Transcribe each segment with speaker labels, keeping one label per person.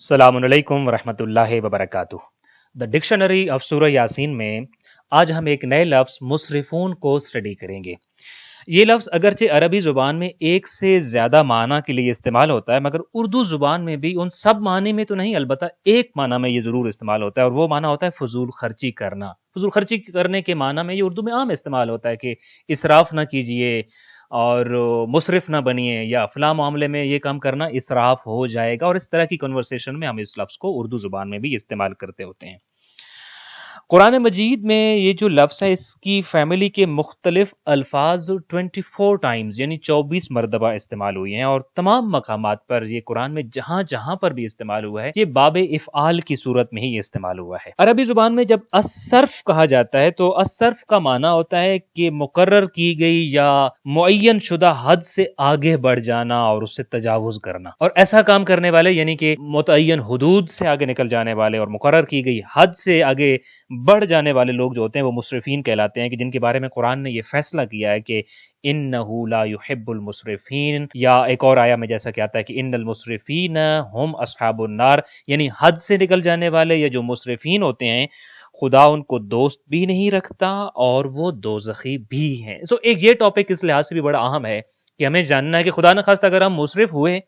Speaker 1: السلام علیکم ورحمۃ اللہ وبرکاتہ۔ دا ڈکشنری آف سورہ یاسین میں آج ہم ایک نئے لفظ مسرفون کو اسٹڈی کریں گے۔ یہ لفظ اگرچہ عربی زبان میں ایک سے زیادہ معنی کے لیے استعمال ہوتا ہے، مگر اردو زبان میں بھی ان سب معنی میں تو نہیں، البتہ ایک معنی میں یہ ضرور استعمال ہوتا ہے، اور وہ معنی ہوتا ہے فضول خرچی کرنا۔ فضول خرچی کرنے کے معنی میں یہ اردو میں عام استعمال ہوتا ہے کہ اسراف نہ کیجئے اور مصرف نہ بنیے، یا فلاں معاملے میں یہ کام کرنا اسراف ہو جائے گا، اور اس طرح کی کنورسیشن میں ہم اس لفظ کو اردو زبان میں بھی استعمال کرتے ہوتے ہیں۔ قرآن مجید میں یہ جو لفظ ہے اس کی فیملی کے مختلف الفاظ 24 ٹائمز یعنی 24 مرتبہ استعمال ہوئی ہیں، اور تمام مقامات پر یہ قرآن میں جہاں جہاں پر بھی استعمال ہوا ہے یہ باب افعال کی صورت میں ہی استعمال ہوا ہے۔ عربی زبان میں جب الصرف کہا جاتا ہے تو الصرف کا معنی ہوتا ہے کہ مقرر کی گئی یا معین شدہ حد سے آگے بڑھ جانا اور اس سے تجاوز کرنا، اور ایسا کام کرنے والے یعنی کہ متعین حدود سے آگے نکل جانے والے اور مقرر کی گئی حد سے آگے بڑھ جانے والے لوگ جو ہوتے ہیں وہ مسرفین کہلاتے ہیں، کہ جن کے بارے میں قرآن نے یہ فیصلہ کیا ہے کہ انہ لا یحب المسرفین، یا ایک اور آیا میں جیسا کہ آتا ہے کہ ان المسرفین ہم اصحاب النار، یعنی حد سے نکل جانے والے یا جو مسرفین ہوتے ہیں خدا ان کو دوست بھی نہیں رکھتا اور وہ دوزخی بھی ہیں۔ ایک یہ ٹاپک اس لحاظ سے بھی بڑا اہم ہے کہ ہمیں جاننا ہے کہ خدا نخواستہ اگر ہم مسرف ہوئے،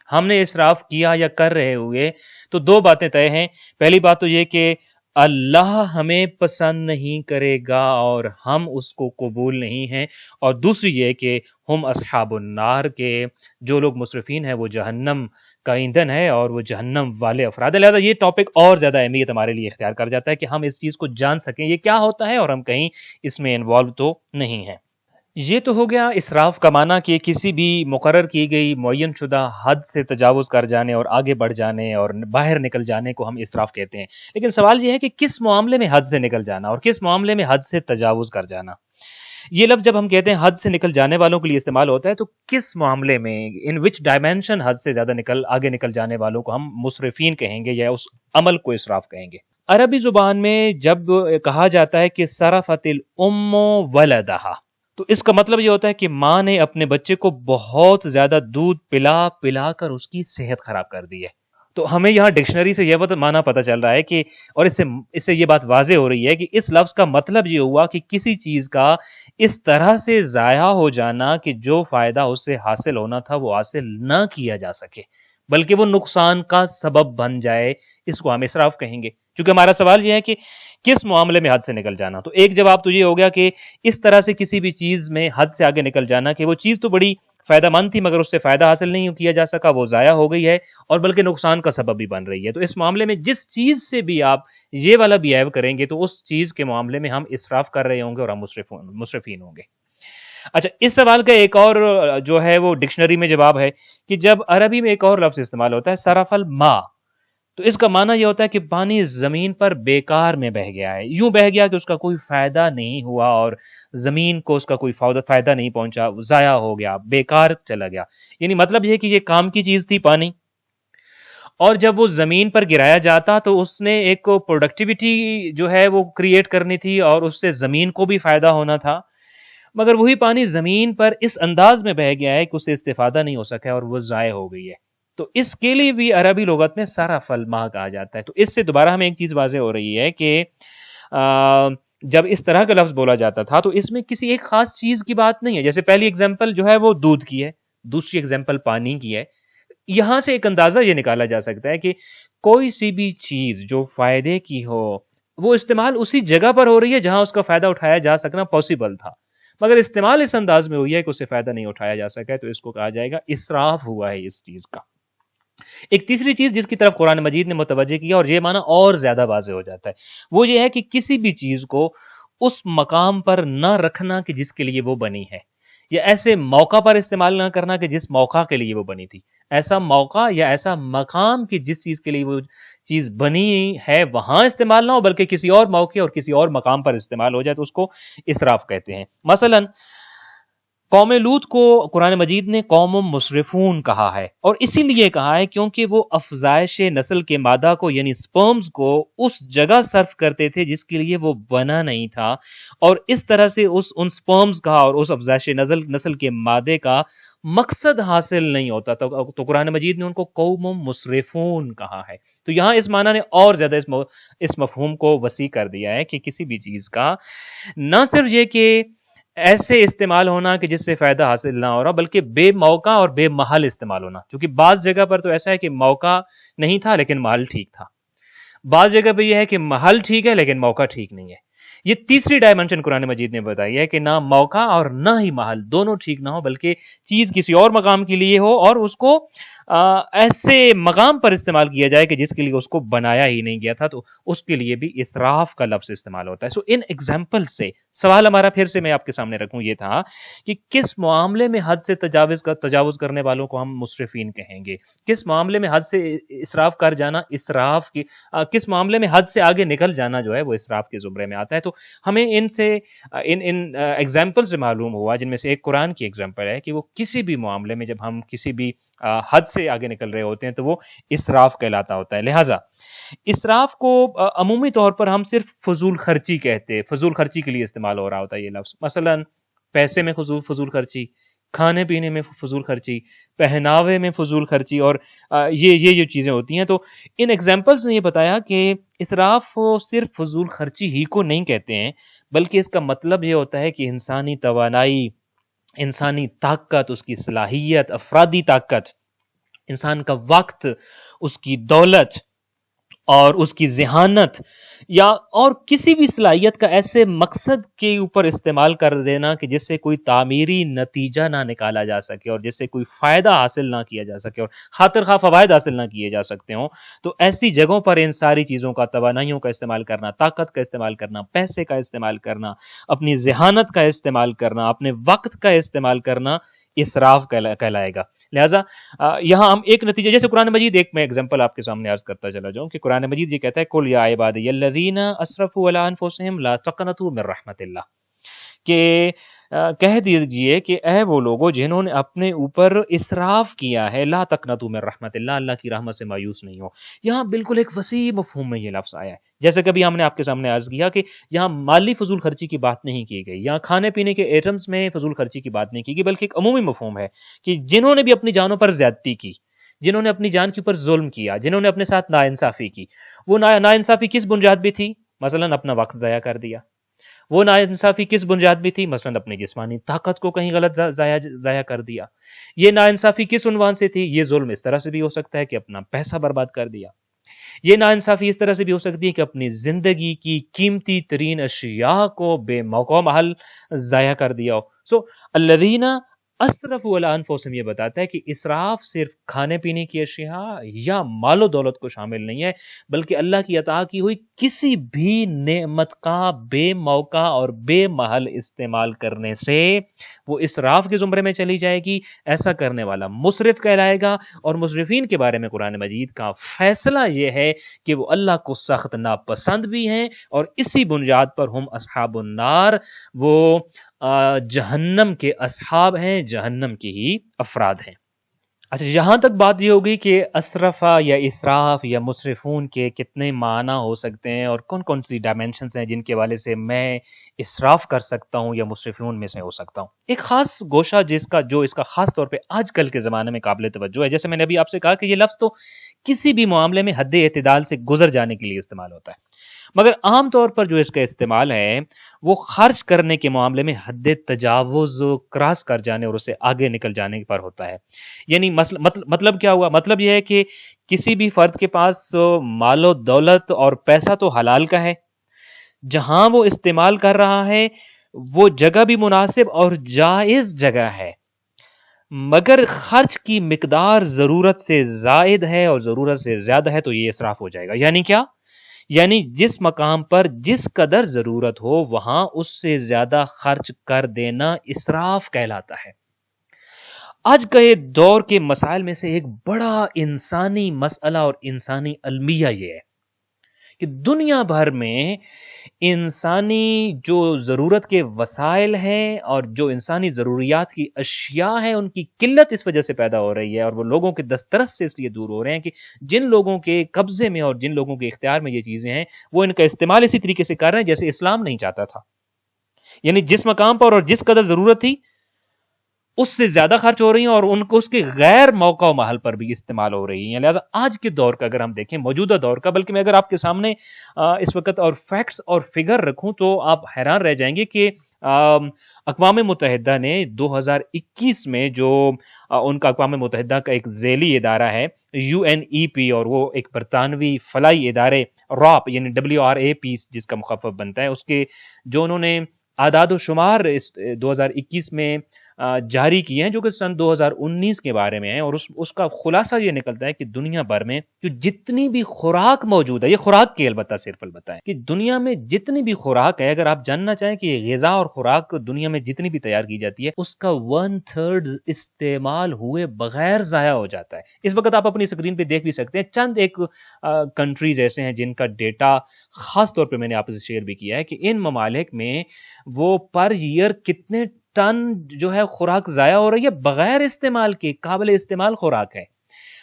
Speaker 1: ہم نے اسراف کیا یا کر رہے ہوئے، تو دو باتیں طے ہیں۔ پہلی بات تو یہ کہ اللہ ہمیں پسند نہیں کرے گا اور ہم اس کو قبول نہیں ہیں، اور دوسری یہ کہ ہم اصحاب النار، کے جو لوگ مسرفین ہیں وہ جہنم کا ایندھن ہے اور وہ جہنم والے افراد ہیں۔ لہذا یہ ٹاپک اور زیادہ اہمیت ہمارے لیے اختیار کر جاتا ہے کہ ہم اس چیز کو جان سکیں یہ کیا ہوتا ہے، اور ہم کہیں اس میں انوالو تو نہیں ہیں۔ یہ تو ہو گیا اسراف کا معنی کہ کسی بھی مقرر کی گئی معین شدہ حد سے تجاوز کر جانے اور آگے بڑھ جانے اور باہر نکل جانے کو ہم اسراف کہتے ہیں۔ لیکن سوال یہ ہے کہ کس معاملے میں حد سے نکل جانا اور کس معاملے میں حد سے تجاوز کر جانا؟ یہ لفظ جب ہم کہتے ہیں حد سے نکل جانے والوں کے لیے استعمال ہوتا ہے تو کس معاملے میں، ان وچ ڈائمینشن حد سے زیادہ آگے نکل جانے والوں کو ہم مسرفین کہیں گے یا اس عمل کو اسراف کہیں گے؟ عربی زبان میں جب کہا جاتا ہے کہ صرفت الام ولدہا، تو اس کا مطلب یہ ہوتا ہے کہ ماں نے اپنے بچے کو بہت زیادہ دودھ پلا پلا کر اس کی صحت خراب کر دی ہے۔ تو ہمیں یہاں ڈکشنری سے یہ معنی پتہ چل رہا ہے کہ، اور اس سے یہ بات واضح ہو رہی ہے کہ اس لفظ کا مطلب یہ ہوا کہ کسی چیز کا اس طرح سے ضائع ہو جانا کہ جو فائدہ اس سے حاصل ہونا تھا وہ حاصل نہ کیا جا سکے، بلکہ وہ نقصان کا سبب بن جائے، اس کو ہم اسراف کہیں گے۔ چونکہ ہمارا سوال یہ ہے کہ کس معاملے میں حد سے نکل جانا، تو ایک جواب تو یہ ہو گیا کہ اس طرح سے کسی بھی چیز میں حد سے آگے نکل جانا کہ وہ چیز تو بڑی فائدہ مند تھی مگر اس سے فائدہ حاصل نہیں کیا جا سکا، وہ ضائع ہو گئی ہے اور بلکہ نقصان کا سبب بھی بن رہی ہے۔ تو اس معاملے میں جس چیز سے بھی آپ یہ والا بیہیو کریں گے تو اس چیز کے معاملے میں ہم اسراف کر رہے ہوں گے اور ہم مسرفین ہوں گے۔ اچھا، اس سوال کا ایک اور جو ہے وہ ڈکشنری میں جواب ہے کہ جب عربی میں ایک اور لفظ استعمال ہوتا ہے صرف الماء، تو اس کا معنی یہ ہوتا ہے کہ پانی زمین پر بیکار میں بہہ گیا ہے، یوں بہہ گیا کہ اس کا کوئی فائدہ نہیں ہوا اور زمین کو اس کا کوئی فائدہ نہیں پہنچا، ضائع ہو گیا، بیکار چلا گیا۔ یعنی مطلب یہ کہ یہ کام کی چیز تھی پانی، اور جب وہ زمین پر گرایا جاتا تو اس نے ایک پروڈکٹیوٹی جو ہے وہ کریٹ کرنی تھی اور اس سے زمین کو بھی فائدہ ہونا تھا، مگر وہی پانی زمین پر اس انداز میں بہہ گیا ہے کہ اسے استفادہ نہیں ہو سکا اور وہ ضائع ہو گئی ہے۔ تو اس کے لیے بھی عربی لغت میں صرف الماء کہا جاتا ہے۔ تو اس سے دوبارہ ہمیں ایک چیز واضح ہو رہی ہے کہ جب اس طرح کا لفظ بولا جاتا تھا تو اس میں کسی ایک خاص چیز کی بات نہیں ہے، جیسے پہلی اگزامپل جو ہے وہ دودھ کی ہے، دوسری اگزامپل پانی کی ہے۔ یہاں سے ایک اندازہ یہ نکالا جا سکتا ہے کہ کوئی سی بھی چیز جو فائدے کی ہو وہ استعمال اسی جگہ پر ہو رہی ہے جہاں اس کا فائدہ اٹھایا جا سکنا پاسبل تھا، مگر استعمال اس انداز میں ہوئی ہے کہ اس سے فائدہ نہیں اٹھایا جا سکا ہے، تو اس کو کہا جائے گا اسراف ہوا ہے اس چیز کا۔ ایک تیسری چیز جس کی طرف قرآن مجید نے متوجہ کیا اور یہ معنی اور زیادہ واضح ہو جاتا ہے، وہ یہ ہے کہ کسی بھی چیز کو اس مقام پر نہ رکھنا کہ جس کے لیے وہ بنی ہے، یا ایسے موقع پر استعمال نہ کرنا کہ جس موقع کے لیے وہ بنی تھی۔ ایسا موقع یا ایسا مقام کہ جس چیز کے لیے وہ چیز بنی ہے وہاں استعمال نہ ہو، بلکہ کسی اور موقع اور کسی اور مقام پر استعمال ہو جائے تو اس کو اسراف کہتے ہیں۔ مثلاً قوم لوط کو قرآن مجید نے قوم مسرفون کہا ہے، اور اسی لیے کہا ہے کیونکہ وہ افزائش نسل کے مادہ کو یعنی سپرمز کو اس جگہ صرف کرتے تھے جس کے لیے وہ بنا نہیں تھا، اور اس طرح سے ان سپرمز کا اور اس افزائش نسل کے مادے کا مقصد حاصل نہیں ہوتا تو قرآن مجید نے ان کو قوم مسرفون کہا ہے۔ تو یہاں اس معنی نے اور زیادہ اس مفہوم کو وسیع کر دیا ہے کہ کسی بھی چیز کا نہ صرف یہ کہ ایسے استعمال ہونا کہ جس سے فائدہ حاصل نہ ہو رہا، بلکہ بے موقع اور بے محل استعمال ہونا، کیونکہ بعض جگہ پر تو ایسا ہے کہ موقع نہیں تھا لیکن محل ٹھیک تھا، بعض جگہ پہ یہ ہے کہ محل ٹھیک ہے لیکن موقع ٹھیک نہیں ہے۔ یہ تیسری ڈائمنشن قرآن مجید نے بتائی ہے کہ نہ موقع اور نہ ہی محل دونوں ٹھیک نہ ہو، بلکہ چیز کسی اور مقام کے لیے ہو اور اس کو ایسے مقام پر استعمال کیا جائے کہ جس کے لیے اس کو بنایا ہی نہیں گیا تھا، تو اس کے لیے بھی اسراف کا لفظ استعمال ہوتا ہے۔ سو ان ایگزامپل سے سوال ہمارا پھر سے میں آپ کے سامنے رکھوں یہ تھا کہ کس معاملے میں حد سے تجاوز کرنے والوں کو ہم مسرفین کہیں گے، کس معاملے میں حد سے اسراف کر جانا کس معاملے میں حد سے آگے نکل جانا جو ہے وہ اسراف کے زمرے میں آتا ہے۔ تو ہمیں ان ایگزامپل سے معلوم ہوا، جن میں سے ایک قرآن کی ایگزامپل ہے، کہ وہ کسی بھی معاملے میں جب ہم کسی بھی حد سے آگے نکل رہے ہوتے ہیں تو وہ اسراف کہلاتا ہوتا ہے۔ لہٰذا اسراف کو عمومی طور پر ہم صرف فضول خرچی کہتے ہیں، فضول خرچی کے لیے استعمال ہو رہا ہوتا ہے یہ لفظ، مثلا پیسے میں فضول خرچی، کھانے پینے میں فضول خرچی، پہناوے میں فضول خرچی، اور یہ جو چیزیں ہوتی ہیں۔ تو ان ایگزامپلز نے یہ بتایا کہ اسراف صرف فضول خرچی ہی کو نہیں کہتے ہیں، بلکہ اس کا مطلب یہ ہوتا ہے کہ انسانی توانائی، انسانی طاقت، اس کی صلاحیت، افرادی طاقت، انسان کا وقت، اس کی دولت اور اس کی ذہانت یا اور کسی بھی صلاحیت کا ایسے مقصد کے اوپر استعمال کر دینا کہ جس سے کوئی تعمیری نتیجہ نہ نکالا جا سکے اور جس سے کوئی فائدہ حاصل نہ کیا جا سکے اور خاطر خواہ فوائد حاصل نہ کیے جا سکتے ہوں، تو ایسی جگہوں پر ان ساری چیزوں کا، توانائیوں کا استعمال کرنا، طاقت کا استعمال کرنا، پیسے کا استعمال کرنا، اپنی ذہانت کا استعمال کرنا، اپنے وقت کا استعمال کرنا، اسراف کہلائے گا۔ لہٰذا یہاں ہم ایک نتیجہ، جیسے قرآن مجید، ایک میں ایگزامپل آپ کے سامنے عرض کرتا چلا جاؤں کہ قرآن مجید یہ کہتا ہے قُلْ يَا عِبَادِيَ الَّذِينَ أَسْرَفُوا عَلَىٰ أَنفُسِهِمْ لَا تَقْنَطُوا مِن رَحْمَتِ اللَّهِ، کہ کہہ دیجئے کہ اے وہ لوگوں جنہوں نے اپنے اوپر اسراف کیا ہے، لا تقنطوا من رحمت اللہ، اللہ کی رحمت سے مایوس نہیں ہو۔ یہاں بالکل ایک وسیع مفہوم میں یہ لفظ آیا ہے، جیسے کبھی ہم نے آپ کے سامنے عرض کیا کہ یہاں مالی فضول خرچی کی بات نہیں کی گئی، یہاں کھانے پینے کے ایٹمز میں فضول خرچی کی بات نہیں کی گئی، بلکہ ایک عمومی مفہوم ہے کہ جنہوں نے بھی اپنی جانوں پر زیادتی کی، جنہوں نے اپنی جان کے اوپر ظلم کیا، جنہوں نے اپنے ساتھ ناانصافی کی، وہ ناانصافی کس بنیاد پہ تھی؟ مثلا اپنا وقت ضائع کر دیا۔ وہ ناانصافی کس بنیاد بھی تھی؟ مثلا اپنی جسمانی طاقت کو کہیں غلط ضائع کر دیا۔ یہ ناانصافی کس عنوان سے تھی؟ یہ ظلم اس طرح سے بھی ہو سکتا ہے کہ اپنا پیسہ برباد کر دیا۔ یہ ناانصافی اس طرح سے بھی ہو سکتی ہے کہ اپنی زندگی کی قیمتی ترین اشیاء کو بے موقع محل ضائع کر دیا ہو۔ سو الذین اسرفوا علی انفسہم یہ بتاتا ہے کہ اسراف صرف کھانے پینے کی اشیاء یا مال و دولت کو شامل نہیں ہے، بلکہ اللہ کی عطا کی ہوئی کسی بھی نعمت کا بے موقع اور بے محل استعمال کرنے سے وہ اسراف کے زمرے میں چلی جائے گی۔ ایسا کرنے والا مسرف کہلائے گا، اور مسرفین کے بارے میں قرآن مجید کا فیصلہ یہ ہے کہ وہ اللہ کو سخت ناپسند بھی ہیں، اور اسی بنیاد پر ہم اصحاب النار، وہ جہنم کے اصحاب ہیں، جہنم کی ہی افراد ہیں۔ اچھا، یہاں تک بات یہ ہوگی کہ اسرفہ یا اسراف یا مسرفون کے کتنے معنی ہو سکتے ہیں اور کون کون سی ڈائمینشنز ہیں جن کے والے سے میں اسراف کر سکتا ہوں یا مسرفون میں سے ہو سکتا ہوں۔ ایک خاص گوشہ جو اس کا خاص طور پہ آج کل کے زمانے میں قابل توجہ ہے، جیسے میں نے ابھی آپ سے کہا کہ یہ لفظ تو کسی بھی معاملے میں حد اعتدال سے گزر جانے کے لیے استعمال ہوتا ہے، مگر عام طور پر جو اس کا استعمال ہے وہ خرچ کرنے کے معاملے میں حد تجاوز کراس کر جانے اور اسے آگے نکل جانے پر ہوتا ہے۔ یعنی مطلب کیا ہوا؟ مطلب یہ ہے کہ کسی بھی فرد کے پاس مال و دولت اور پیسہ تو حلال کا ہے، جہاں وہ استعمال کر رہا ہے وہ جگہ بھی مناسب اور جائز جگہ ہے، مگر خرچ کی مقدار ضرورت سے زائد ہے اور ضرورت سے زیادہ ہے تو یہ اسراف ہو جائے گا۔ یعنی کیا؟ یعنی جس مقام پر جس قدر ضرورت ہو وہاں اس سے زیادہ خرچ کر دینا اسراف کہلاتا ہے۔ آج کے دور کے مسائل میں سے ایک بڑا انسانی مسئلہ اور انسانی المیہ یہ ہے کہ دنیا بھر میں انسانی جو ضرورت کے وسائل ہیں اور جو انسانی ضروریات کی اشیاء ہیں ان کی قلت اس وجہ سے پیدا ہو رہی ہے، اور وہ لوگوں کے دسترس سے اس لیے دور ہو رہے ہیں کہ جن لوگوں کے قبضے میں اور جن لوگوں کے اختیار میں یہ چیزیں ہیں وہ ان کا استعمال اسی طریقے سے کر رہے ہیں جیسے اسلام نہیں چاہتا تھا. یعنی جس مقام پر اور جس قدر ضرورت تھی اس سے زیادہ خرچ ہو رہی ہیں اور ان کو اس کے غیر موقع و محل پر بھی استعمال ہو رہی ہیں. لہٰذا آج کے دور کا اگر ہم دیکھیں، موجودہ دور کا، بلکہ میں اگر آپ کے سامنے اس وقت اور فیکٹس اور فگر رکھوں تو آپ حیران رہ جائیں گے کہ اقوام متحدہ نے 2021 میں جو ان کا اقوام متحدہ کا ایک ذیلی ادارہ ہے UNEP، اور وہ ایک برطانوی فلاحی ادارے RAP یعنی WRAP جس کا مخفف بنتا ہے، اس کے جو انہوں نے اعداد و شمار اس 2021 میں جاری کیے ہیں جو کہ سن 2019 کے بارے میں ہیں، اور اس کا خلاصہ یہ نکلتا ہے کہ دنیا بھر میں جو جتنی بھی خوراک موجود ہے، یہ خوراک کی البتہ ہے کہ دنیا میں جتنی بھی خوراک ہے، اگر آپ جاننا چاہیں کہ غذا اور خوراک دنیا میں جتنی بھی تیار کی جاتی ہے اس کا 1/3 استعمال ہوئے بغیر ضائع ہو جاتا ہے. اس وقت آپ اپنی اسکرین پہ دیکھ بھی سکتے ہیں چند ایک کنٹریز ایسے ہیں جن کا ڈیٹا خاص طور پہ میں نے آپ سے شیئر بھی کیا ہے کہ ان ممالک میں وہ پر ایئر کتنے ٹن جو ہے خوراک ضائع ہو رہی ہے بغیر استعمال کے، قابل استعمال خوراک ہے.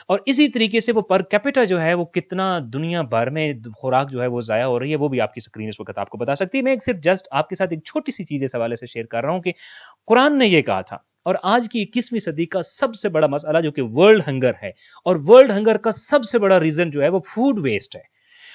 Speaker 1: اور اسی طریقے سے وہ پر کیپیٹا جو ہے وہ کتنا دنیا بھر میں خوراک جو ہے وہ ضائع ہو رہی ہے، وہ بھی آپ کی سکرین اس وقت آپ کو بتا سکتی ہے. میں صرف جسٹ آپ کے ساتھ ایک چھوٹی سی چیز اس حوالے سے شیئر کر رہا ہوں کہ قرآن نے یہ کہا تھا، اور آج کی 21ویں صدی کا سب سے بڑا مسئلہ جو کہ ورلڈ ہنگر ہے، اور ورلڈ ہنگر کا سب سے بڑا ریزن جو ہے وہ فوڈ ویسٹ ہے.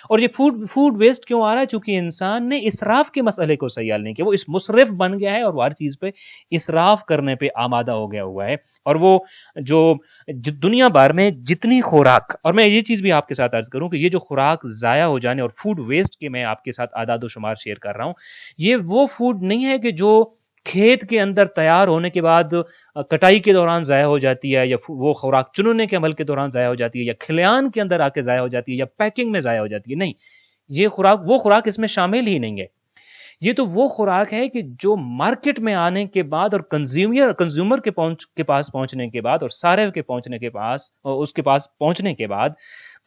Speaker 1: اور یہ فوڈ ویسٹ کیوں آ رہا ہے؟ چونکہ انسان نے اسراف کے مسئلے کو سیال نہیں کیا، وہ اس مسرف بن گیا ہے اور وہ ہر چیز پہ اسراف کرنے پہ آمادہ ہو گیا ہوا ہے. اور وہ جو دنیا بھر میں جتنی خوراک، اور میں یہ چیز بھی آپ کے ساتھ عرض کروں کہ یہ جو خوراک ضائع ہو جانے اور فوڈ ویسٹ کے میں آپ کے ساتھ اعداد و شمار شیئر کر رہا ہوں، یہ وہ فوڈ نہیں ہے کہ جو کھیت کے اندر تیار ہونے کے بعد کٹائی کے دوران ضائع ہو جاتی ہے، یا وہ خوراک چننے کے عمل کے دوران ضائع ہو جاتی ہے، یا کھلیان کے اندر آ کے ضائع ہو جاتی ہے، یا پیکنگ میں ضائع ہو جاتی ہے. نہیں، یہ وہ خوراک اس میں شامل ہی نہیں ہے. یہ تو وہ خوراک ہے کہ جو مارکیٹ میں آنے کے بعد اور کنزیومر کے پاس پہنچنے کے بعد اور سارے کے پہنچنے کے پاس اس کے پاس پہنچنے کے بعد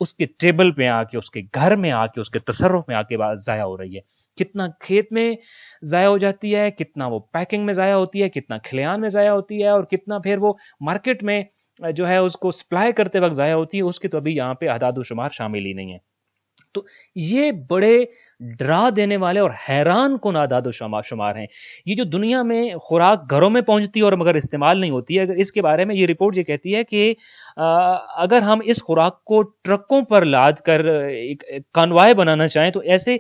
Speaker 1: اس کے ٹیبل پہ آ کے، اس کے گھر میں آ کے، اس کے تصرف میں آ کے بعد ضائع ہو رہی ہے. کتنا کھیت میں ضائع ہو جاتی ہے، کتنا وہ پیکنگ میں ضائع ہوتی ہے، کتنا کھلیان میں ضائع ہوتی ہے، اور کتنا پھر وہ مارکیٹ میں جو ہے اس کو سپلائی کرتے وقت ضائع ہوتی ہے، اس کے تو ابھی یہاں پہ اعداد و شمار شامل ہی نہیں ہے. تو یہ بڑے ڈرا دینے والے اور حیران کن اعداد و شمار ہیں. یہ جو دنیا میں خوراک گھروں میں پہنچتی ہے اور مگر استعمال نہیں ہوتی ہے، اگر اس کے بارے میں یہ رپورٹ یہ کہتی ہے کہ اگر ہم اس خوراک کو ٹرکوں پر لاد کر ایک کانوائے بنانا چاہیں تو ایسے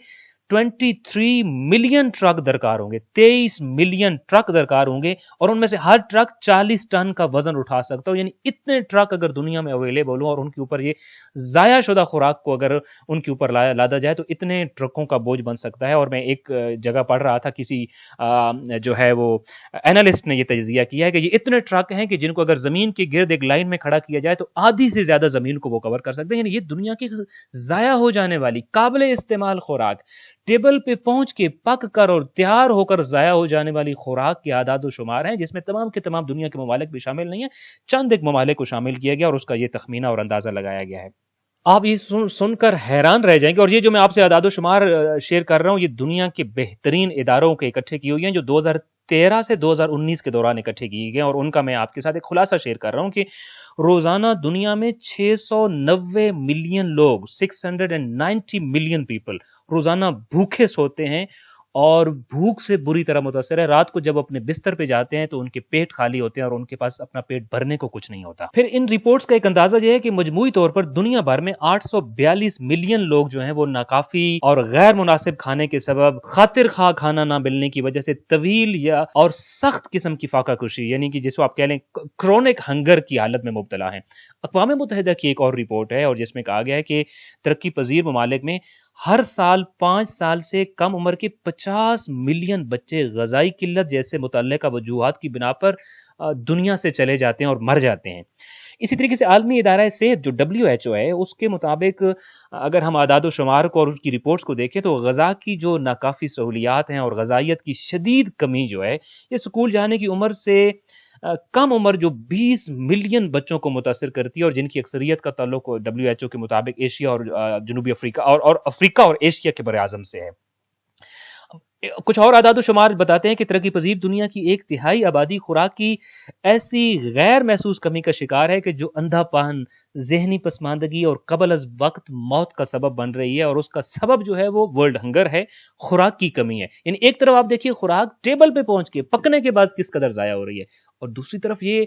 Speaker 1: 23 ملین ٹرک درکار ہوں گے، 23 ملین ٹرک درکار ہوں گے، اور ان میں سے ہر ٹرک 40 ٹن کا وزن اٹھا سکتا ہو. یعنی اتنے ٹرک اگر دنیا میں اویلیبل ہوں اور ان کے اوپر یہ ضائع شدہ خوراک کو اگر ان کے اوپر لادا جائے تو اتنے ٹرکوں کا بوجھ بن سکتا ہے. اور میں ایک جگہ پڑھ رہا تھا، کسی جو ہے وہ اینالسٹ نے یہ تجزیہ کیا ہے کہ یہ اتنے ٹرک ہیں کہ جن کو اگر زمین کے گرد ایک لائن میں کھڑا کیا جائے تو آدھی سے زیادہ زمین کو وہ کور کر سکتے ہیں. یعنی یہ دنیا کی ضائع ہو جانے والی قابل استعمال خوراک، ٹیبل پہ پہنچ کے پک کر اور تیار ہو کر ضائع ہو جانے والی خوراک کے اعداد و شمار ہیں، جس میں تمام کے تمام دنیا کے ممالک بھی شامل نہیں ہیں. چند ایک ممالک کو شامل کیا گیا اور اس کا یہ تخمینہ اور اندازہ لگایا گیا ہے. آپ یہ سن کر حیران رہ جائیں گے. اور یہ جو میں آپ سے اعداد و شمار شیئر کر رہا ہوں، یہ دنیا کے بہترین اداروں کے اکٹھے کی ہوئی ہیں جو 2013 سے 2019 کے دوران اکٹھے کی گئے، اور ان کا میں آپ کے ساتھ ایک خلاصہ شیئر کر رہا ہوں کہ روزانہ دنیا میں 690 ملین لوگ، 690 ملین پیپل روزانہ بھوکے سوتے ہیں اور بھوک سے بری طرح متاثر ہے. رات کو جب اپنے بستر پہ جاتے ہیں تو ان کے پیٹ خالی ہوتے ہیں اور ان کے پاس اپنا پیٹ بھرنے کو کچھ نہیں ہوتا. پھر ان رپورٹس کا ایک اندازہ یہ ہے کہ مجموعی طور پر دنیا بھر میں 842 ملین لوگ جو ہیں وہ ناکافی اور غیر مناسب کھانے کے سبب، خاطر خواہ کھانا نہ ملنے کی وجہ سے طویل یا اور سخت قسم کی فاقہ کشی، یعنی کہ جس کو آپ کہہ لیں کرونک ہنگر کی حالت میں مبتلا ہیں. اقوام متحدہ کی ایک اور رپورٹ ہے اور جس میں کہا گیا ہے کہ ترقی پذیر ممالک میں ہر سال 5 سال سے کم عمر کے 50 ملین بچے غذائی قلت جیسے متعلقہ وجوہات کی بنا پر دنیا سے چلے جاتے ہیں اور مر جاتے ہیں. اسی طریقے سے عالمی ادارہ صحت جو WHO ہے، اس کے مطابق اگر ہم اعداد و شمار کو اور اس کی رپورٹس کو دیکھیں تو غذا کی جو ناکافی سہولیات ہیں اور غذائیت کی شدید کمی جو ہے، یہ اسکول جانے کی عمر سے کم عمر جو 20 ملین بچوں کو متاثر کرتی ہے اور جن کی اکثریت کا تعلق WHO کے مطابق ایشیا اور جنوبی افریقہ اور افریقہ اور ایشیا کے بر اعظم سے ہے۔ کچھ اور اعداد و شمار بتاتے ہیں کہ ترقی پذیر دنیا کی 1/3 آبادی خوراک کی ایسی غیر محسوس کمی کا شکار ہے کہ جو اندھا پن، ذہنی پسماندگی اور قبل از وقت موت کا سبب بن رہی ہے، اور اس کا سبب جو ہے وہ ورلڈ ہنگر ہے، خوراک کی کمی ہے۔ یعنی ایک طرف آپ دیکھیے خوراک ٹیبل پہ پہنچ کے پکنے کے بعد کس قدر ضائع ہو رہی ہے، اور دوسری طرف یہ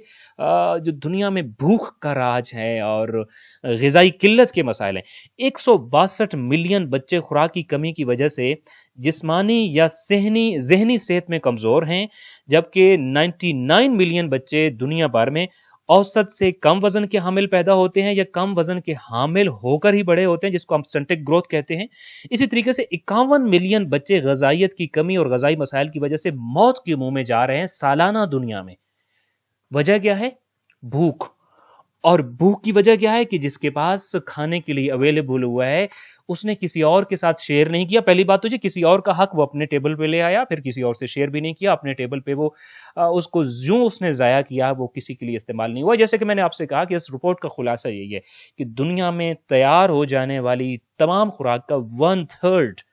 Speaker 1: جو دنیا میں بھوک کا راج ہے اور غذائی قلت کے مسائل ہیں۔ 162 ملین بچے خوراک کی کمی کی وجہ سے جسمانی یا ذہنی صحت میں کمزور ہیں، جبکہ 99 ملین بچے دنیا بھر میں اوسط سے کم وزن کے حامل پیدا ہوتے ہیں یا کم وزن کے حامل ہو کر ہی بڑے ہوتے ہیں، جس کو ہم سٹنٹک گروتھ کہتے ہیں۔ اسی طریقے سے 51 ملین بچے غذائیت کی کمی اور غذائی مسائل کی وجہ سے موت کے منہ میں جا رہے ہیں سالانہ دنیا میں۔ وجہ کیا ہے؟ بھوک۔ اور بھوک کی وجہ کیا ہے کہ جس کے پاس کھانے کے لیے اویلیبل ہوا ہے اس نے کسی اور کے ساتھ شیئر نہیں کیا۔ پہلی بات تو یہ کسی اور کا حق وہ اپنے ٹیبل پہ لے آیا، پھر کسی اور سے شیئر بھی نہیں کیا، اپنے ٹیبل پہ وہ اس کو جو اس نے ضائع کیا وہ کسی کے لیے استعمال نہیں ہوا۔ جیسے کہ میں نے آپ سے کہا کہ اس رپورٹ کا خلاصہ یہی ہے کہ دنیا میں تیار ہو جانے والی تمام خوراک کا 1/3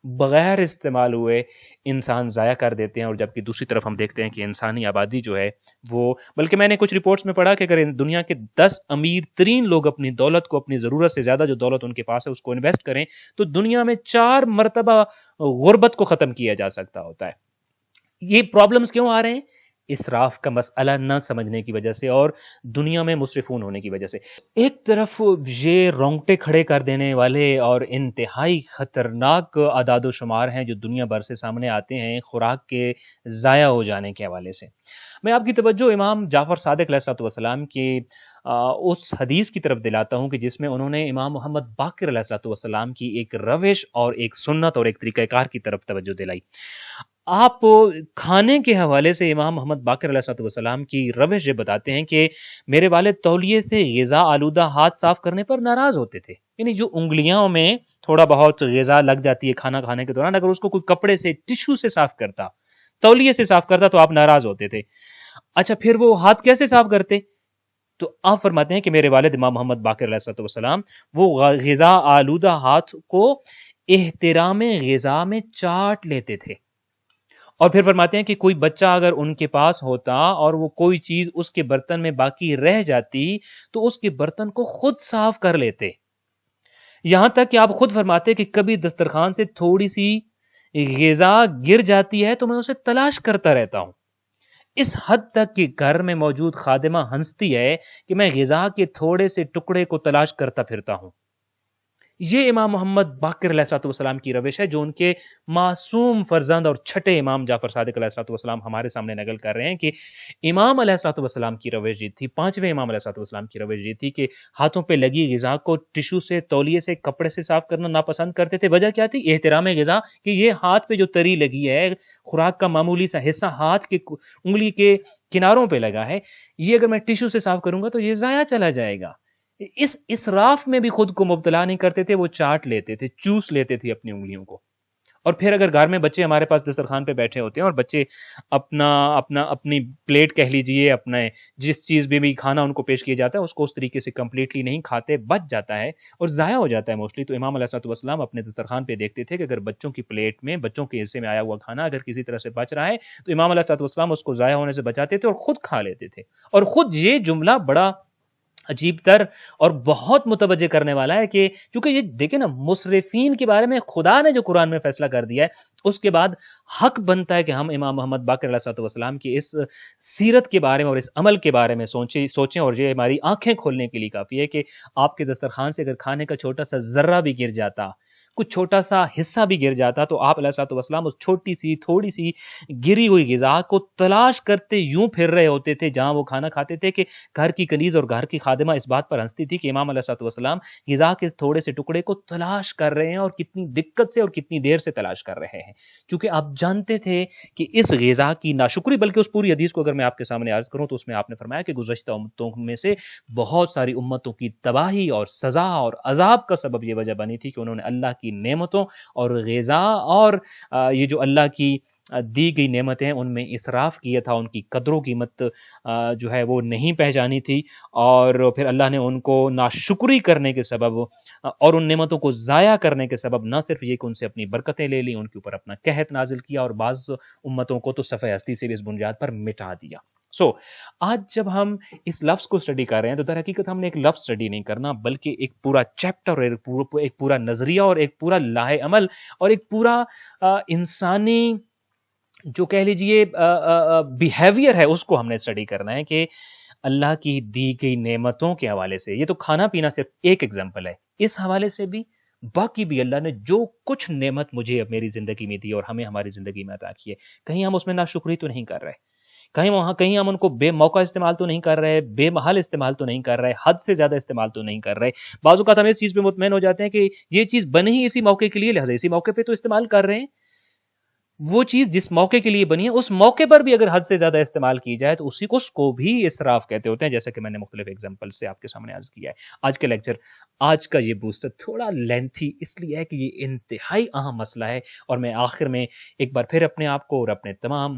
Speaker 1: بغیر استعمال ہوئے انسان ضائع کر دیتے ہیں، اور جبکہ دوسری طرف ہم دیکھتے ہیں کہ انسانی آبادی جو ہے وہ، بلکہ میں نے کچھ رپورٹس میں پڑھا کہ اگر دنیا کے 10 امیر ترین لوگ اپنی دولت کو، اپنی ضرورت سے زیادہ جو دولت ان کے پاس ہے اس کو انویسٹ کریں تو دنیا میں 4 مرتبہ غربت کو ختم کیا جا سکتا ہوتا ہے۔ یہ پرابلمز کیوں آ رہے ہیں؟ اسراف کا مسئلہ نہ سمجھنے کی وجہ سے اور دنیا میں مسرفون ہونے کی وجہ سے۔ ایک طرف یہ رونگٹے کھڑے کر دینے والے اور انتہائی خطرناک اعداد و شمار ہیں جو دنیا بھر سے سامنے آتے ہیں خوراک کے ضائع ہو جانے کے حوالے سے۔ میں آپ کی توجہ امام جعفر صادق علیہ السلام کی اس حدیث کی طرف دلاتا ہوں کہ جس میں انہوں نے امام محمد باقر علیہ السلام کی ایک روش اور ایک سنت اور ایک طریقہ کار کی طرف توجہ دلائی۔ آپ کھانے کے حوالے سے امام محمد باقر علیہ السلام کی روش یہ بتاتے ہیں کہ میرے والد تولیے سے غذا آلودہ ہاتھ صاف کرنے پر ناراض ہوتے تھے، یعنی جو انگلیوں میں تھوڑا بہت غذا لگ جاتی ہے کھانا کھانے کے دوران، اگر اس کو کوئی کپڑے سے، ٹشو سے صاف کرتا، تولیے سے صاف کرتا تو آپ ناراض ہوتے تھے۔ اچھا پھر وہ ہاتھ کیسے صاف کرتے؟ تو آپ فرماتے ہیں کہ میرے والد امام محمد باقر علیہ السلام وہ غذا آلودہ ہاتھ کو احترام غذا میں چاٹ لیتے تھے، اور پھر فرماتے ہیں کہ کوئی بچہ اگر ان کے پاس ہوتا اور وہ کوئی چیز اس کے برتن میں باقی رہ جاتی تو اس کے برتن کو خود صاف کر لیتے، یہاں تک کہ آپ خود فرماتے کہ کبھی دسترخوان سے تھوڑی سی غذا گر جاتی ہے تو میں اسے تلاش کرتا رہتا ہوں۔ اس حد تک کہ گھر میں موجود خادمہ ہنستی ہے کہ میں غذا کے تھوڑے سے ٹکڑے کو تلاش کرتا پھرتا ہوں۔ یہ امام محمد باقر علیہ السلام کی روش ہے جو ان کے معصوم فرزند اور چھٹے امام جعفر صادق علیہ السلام ہمارے سامنے نقل کر رہے ہیں کہ امام علیہ السلام کی روش یہ تھی، 5ویں امام علیہ السلام کی روش یہ تھی کہ ہاتھوں پہ لگی غذا کو ٹشو سے، تولیے سے، کپڑے سے صاف کرنا ناپسند کرتے تھے۔ وجہ کیا تھی؟ احترام غذا، کہ یہ ہاتھ پہ جو تری لگی ہے، خوراک کا معمولی سا حصہ ہاتھ کے انگلی کے کناروں پہ لگا ہے، یہ اگر میں ٹشو سے صاف کروں گا تو یہ ضائع چلا جائے گا۔ اس اسراف میں بھی خود کو مبتلا نہیں کرتے تھے، وہ چاٹ لیتے تھے، چوس لیتے تھے اپنی انگلیوں کو۔ اور پھر اگر گھر میں بچے ہمارے پاس دسترخوان پہ بیٹھے ہوتے ہیں اور بچے اپنی پلیٹ کہہ لیجئے، اپنا جس چیز بھی کھانا ان کو پیش کیا جاتا ہے اس کو اس طریقے سے کمپلیٹلی نہیں کھاتے، بچ جاتا ہے اور ضائع ہو جاتا ہے موسٹلی، تو امام علیہ السلام اپنے دسترخوان پہ دیکھتے تھے کہ اگر بچوں کی پلیٹ میں، بچوں کے حصے میں آیا ہوا کھانا اگر کسی طرح سے بچ رہا ہے تو امام علیہ السلام اس کو ضائع ہونے سے بچاتے تھے اور خود کھا لیتے تھے۔ اور خود یہ جملہ بڑا عجیب تر اور بہت متوجہ کرنے والا ہے کہ چونکہ یہ دیکھیں نا، مسرفین کے بارے میں خدا نے جو قرآن میں فیصلہ کر دیا ہے اس کے بعد حق بنتا ہے کہ ہم امام محمد باقر علیہ السلام کی اس سیرت کے بارے میں اور اس عمل کے بارے میں سوچیں، اور یہ ہماری آنکھیں کھولنے کے لیے کافی ہے کہ آپ کے دسترخوان سے اگر کھانے کا چھوٹا سا ذرہ بھی گر جاتا، کچھ چھوٹا سا حصہ بھی گر جاتا تو آپ علیہ السلام اس چھوٹی سی تھوڑی سی گری ہوئی غذا کو تلاش کرتے یوں پھر رہے ہوتے تھے جہاں وہ کھانا کھاتے تھے کہ گھر کی کنیز اور گھر کی خادمہ اس بات پر ہنستی تھی کہ امام علیہ السلام غذا کے اس تھوڑے سے ٹکڑے کو تلاش کر رہے ہیں اور کتنی دقت سے اور کتنی دیر سے تلاش کر رہے ہیں، چونکہ آپ جانتے تھے کہ اس غذا کی ناشکری، بلکہ اس پوری حدیث کو اگر میں آپ کے سامنے عرض کروں تو اس میں آپ نے فرمایا کہ گزشتہ امتوں میں سے بہت ساری امتوں کی تباہی اور سزا اور عذاب کا سبب یہ وجہ بنی تھی کہ انہوں نے اللہ کی نعمتوں اور غذا اور یہ جو اللہ کی دی گئی نعمتیں ہیں ان میں اسراف کیا تھا، ان کی قدر و قیمت جو ہے وہ نہیں پہچانی تھی، اور پھر اللہ نے ان کو ناشکری کرنے کے سبب اور ان نعمتوں کو ضائع کرنے کے سبب نہ صرف یہ کہ ان سے اپنی برکتیں لے لیں، ان کے اوپر اپنا قحط نازل کیا، اور بعض امتوں کو تو صفحہ ہستی سے بھی اس بنیاد پر مٹا دیا۔ آج جب ہم اس لفظ کو اسٹڈی کر رہے ہیں تو در حقیقت ہم نے ایک لفظ اسٹڈی نہیں کرنا، بلکہ ایک پورا چیپٹر، ایک پورا نظریہ، اور ایک پورا لاہ عمل، اور ایک پورا انسانی جو کہہ لیجئے بیہیویئر ہے، اس کو ہم نے اسٹڈی کرنا ہے کہ اللہ کی دی گئی نعمتوں کے حوالے سے۔ یہ تو کھانا پینا صرف ایک ایگزامپل ہے، اس حوالے سے بھی باقی بھی اللہ نے جو کچھ نعمت مجھے میری زندگی میں دی اور ہمیں ہماری زندگی میں عطا کی ہے، کہیں ہم اس میں ناشکری تو نہیں کر رہے، کہیں ہم ان کو بے موقع استعمال تو نہیں کر رہے، بے محل استعمال تو نہیں کر رہے، حد سے زیادہ استعمال تو نہیں کر رہے۔ بعض اوقات ہم اس چیز پہ مطمئن ہو جاتے ہیں کہ یہ چیز بنی ہی اسی موقع کے لیے، لہذا اسی موقع پہ تو استعمال کر رہے ہیں۔ وہ چیز جس موقع کے لیے بنی ہے اس موقع پر بھی اگر حد سے زیادہ استعمال کی جائے تو اس کو بھی اسراف کہتے ہوتے ہیں، جیسا کہ میں نے مختلف ایگزامپل سے آپ کے سامنے عرض کیا ہے۔ آج کا لیکچر، آج کا یہ بوسٹر تھوڑا لینتھی اس لیے ہے کہ یہ انتہائی اہم مسئلہ ہے، اور میں آخر میں ایک بار پھر اپنے آپ کو اور اپنے تمام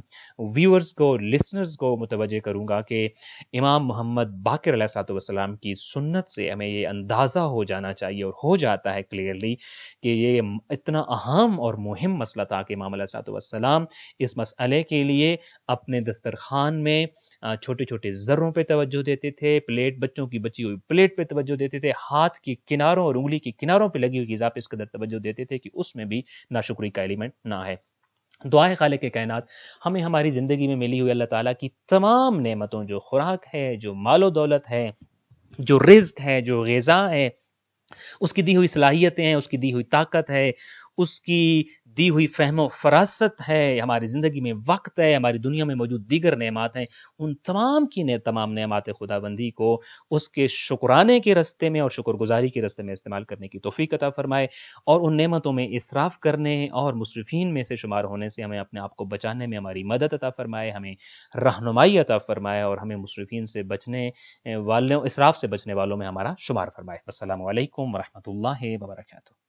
Speaker 1: ویورز کو، لسنرز کو متوجہ کروں گا کہ امام محمد باقر علیہ الصلوۃ والسلام کی سنت سے ہمیں یہ اندازہ ہو جانا چاہیے، اور ہو جاتا ہے کلیئرلی، کہ یہ اتنا اہم اور مہم مسئلہ تھا کہ امام علیہ الصلوۃ والسلام اس مسئلے کے لیے اپنے دسترخوان میں چھوٹے چھوٹے ذروں پہ توجہ دیتے تھے، بچوں کی بچی ہوئی پلیٹ پہ توجہ دیتے تھے، ہاتھ کی کناروں اور انگلی کی کناروں پہ لگی ہوئی غذا پہ اس قدر توجہ دیتے تھے کہ اس میں بھی ناشکری کا ایلیمنٹ نہ ہے۔ دعائے خالق کائنات ہمیں ہماری زندگی میں ملی ہوئی اللہ تعالیٰ کی تمام نعمتوں، جو خوراک ہے، جو مال و دولت ہے، جو رزق ہے، جو غذا ہے، اس کی دی ہوئی صلاحیتیں ہیں، اس کی دی ہوئی طاقت ہے، اس کی دی ہوئی فہم و فراست ہے، ہماری زندگی میں وقت ہے، ہماری دنیا میں موجود دیگر نعمات ہیں، ان تمام کی تمام نعمات خدا بندی کو اس کے شکرانے کے راستے میں اور شکر گزاری کے راستے میں استعمال کرنے کی توفیق عطا فرمائے، اور ان نعمتوں میں اسراف کرنے اور مسرفین میں سے شمار ہونے سے ہمیں اپنے آپ کو بچانے میں ہماری مدد عطا فرمائے، ہمیں رہنمائی عطا فرمائے، اور ہمیں مسرفین سے بچنے والوں، اسراف سے بچنے والوں میں ہمارا شمار فرمائے۔ السلام علیکم ورحمۃ اللہ وبرکاتہ۔